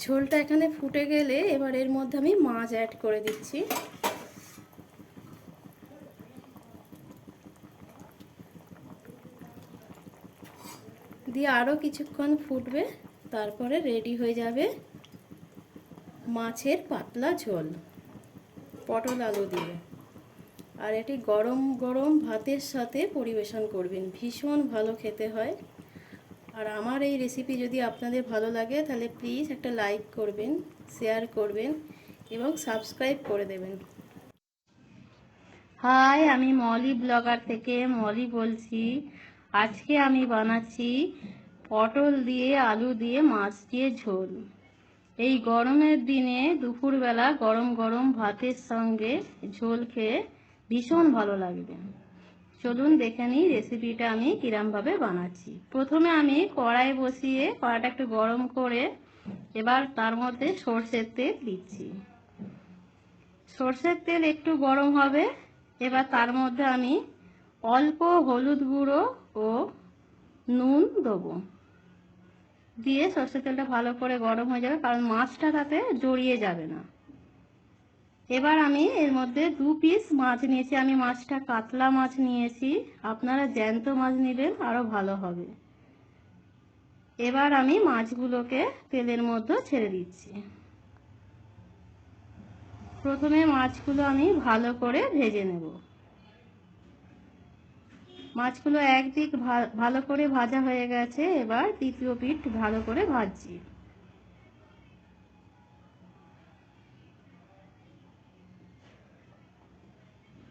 ঝোলটা এখানে ফুটে গেলে এবার এর মধ্যে আমি মাছ অ্যাড করে দিচ্ছি। দিয়ে আরও কিছুক্ষণ ফুটবে, তারপরে রেডি হয়ে যাবে মাছের পাতলা ঝোল পটল আলু দিয়ে। আর এটি গরম গরম ভাতের সাথে পরিবেশন করবেন, ভীষণ ভালো খেতে হয়। আর আমার এই রেসিপি যদি আপনাদের ভালো লাগে তাহলে প্লিজ একটা লাইক করবেন, শেয়ার করবেন এবং সাবস্ক্রাইব করে দেবেন। হাই, আমি মলি ব্লগার থেকে মলি বলছি। আজকে আমি বানাচ্ছি পটল দিয়ে আলু দিয়ে মাছ দিয়ে ঝোল। এই গরমের দিনে দুপুরবেলা গরম গরম ভাতের সঙ্গে ঝোল খেয়ে ভীষণ ভালো লাগবে। চলুন দেখে নিই রেসিপিটা আমি কিরমভাবে বানাচ্ছি। প্রথমে আমি কড়াই বসিয়ে কড়াইটা একটু গরম করে এবার তার মধ্যে সর্ষের তেল দিচ্ছি। সর্ষের তেল একটু গরম হবে, এবার তার মধ্যে আমি অল্প হলুদ গুঁড়ো ও নুন দেবো। দিয়ে সর্ষের তেলটা ভালো করে গরম হয়ে যাবে, কারণ মাছটা তাতে জড়িয়ে যাবে না। এবার আমি এর মধ্যে 2 পিস মাছ নিয়েছি। আমি মাছটা কাতলা মাছ নিয়েছি, আপনারা জ্যান্ত মাছ নেবেন আরও ভালো হবে। এবার আমি মাছগুলোকে তেলের মধ্যে ছেড়ে দিচ্ছি। প্রথমে মাছগুলো আমি ভালো করে ভেজে নেব। মাছগুলো একদিক ভালো করে ভাজা হয়ে গেছে, এবার দ্বিতীয় পিঠ ভালো করে ভাজছি।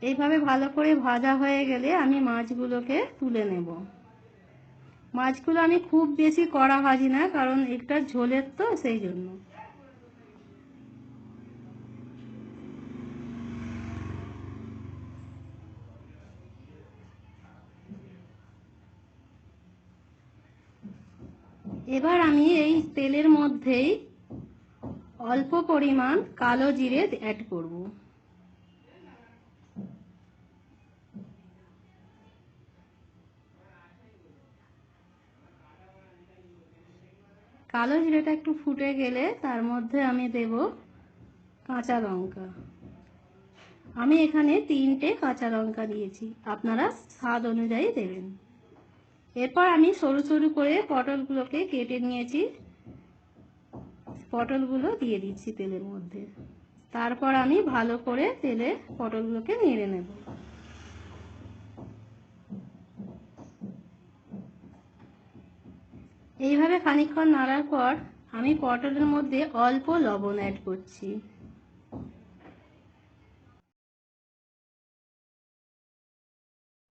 এইভাবে ভালো করে ভাজা হয়ে গেলে আমি মাছগুলোকে তুলে নেব। মাছগুলো আমি খুব বেশি কড়া ভাজি না, কারণ একটা ঝোলের তো, সেই জন্য। এবার আমি এই তেলের মধ্যেই অল্প পরিমাণ কালো জিরে অ্যাড করব। কালো জিরেটা একটু ফুটে গেলে তার মধ্যে আমি দেব কাঁচা লঙ্কা। আমি এখানে 3টে কাঁচা লঙ্কা দিয়েছি, আপনারা স্বাদ অনুযায়ী দেবেন। এরপর আমি সরু সরু করে পটলগুলোকে কেটে নিয়েছি, পটলগুলো দিয়ে দিচ্ছি তেলের মধ্যে। তারপর আমি ভালো করে তেলে পটলগুলোকে নেড়ে নেব। এইভাবে খানিকক্ষণ নাড়ার পর আমি পটলের মধ্যে অল্প লবণ অ্যাড করছি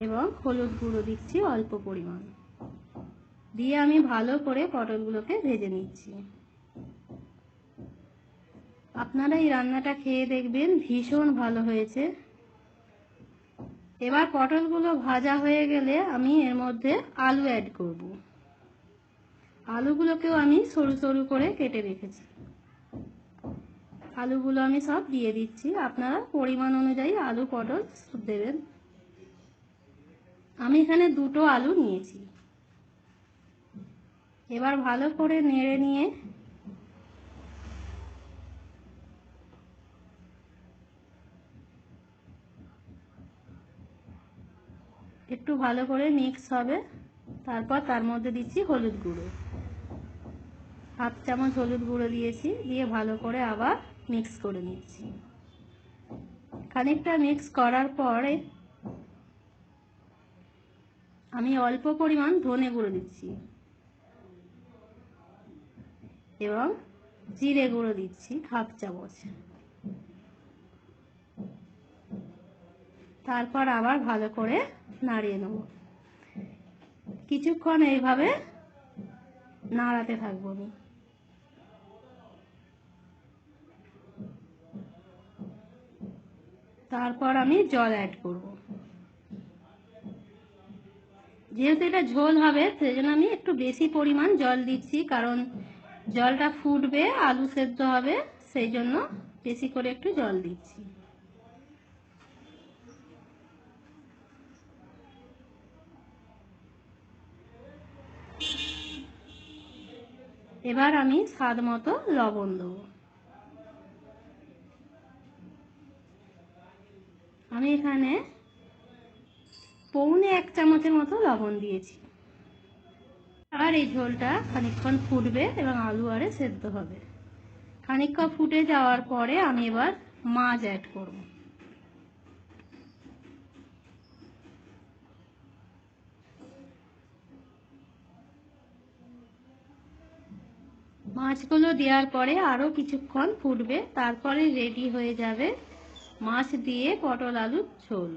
এবং হলুদ গুঁড়ো দিচ্ছি অল্প পরিমাণ। দিয়ে আমি ভালো করে পটলগুলোকে ভেজে নিচ্ছি। আপনারা এই রান্নাটা খেয়ে দেখবেন, ভীষণ ভালো হয়েছে। এবার পটলগুলো ভাজা হয়ে গেলে আমি এর মধ্যে আলু অ্যাড করব। আলুগুলোকেও আমি সরু সরু করে কেটে রেখেছি। আলুগুলো আমি সব দিয়ে দিচ্ছি, আপনারা পরিমাণ অনুযায়ী আলু পটল দেবেন। আমি এখানে 2টো আলু নিয়েছি। এবার ভালো করে নেড়ে নিয়ে একটু ভালো করে মিক্স হবে। তারপর তার মধ্যে দিচ্ছি হলুদ গুঁড়ো, 1/2 চামচ হলুদ গুঁড়ো দিয়েছি। দিয়ে ভালো করে আবার মিক্স করে নিচ্ছি। খানিকটা মিক্স করার পরে আমি অল্প পরিমাণ ধনে গুঁড়ো দিচ্ছি এবং জিরে গুঁড়ো দিচ্ছি 1/2 চামচ। তারপর আবার ভালো করে নাড়িয়ে নেব। কিছুক্ষণ এইভাবে নাড়াতে থাকবো আমি। তারপর আমি জল অ্যাড করব। যেহেতু এটা ঝোল হবে সেজন্য আমি একটু বেশি পরিমাণ জল দিচ্ছি, কারণ জলটা ফুটবে, আলু সেদ্ধ হবে, সেই জন্য বেশি করে একটু জল দিচ্ছি। এবার আমি স্বাদ মতো লবণ দেবো। আমি এখানে পৌনে 1 চামচের মতো লবণ দিয়েছি। আর এই ঝোলটা খানিকক্ষণ ফুটবে এবং আলু আরে সেদ্ধ হবে। খানিকক্ষণ ফুটে যাওয়ার পরে আমি এবার মাছ অ্যাড করব। মাছগুলো দেওয়ার পরে আরও কিছুক্ষণ ফুটবে, তারপরে রেডি হয়ে যাবে মাছ দিয়ে পটল আলুর ঝোল।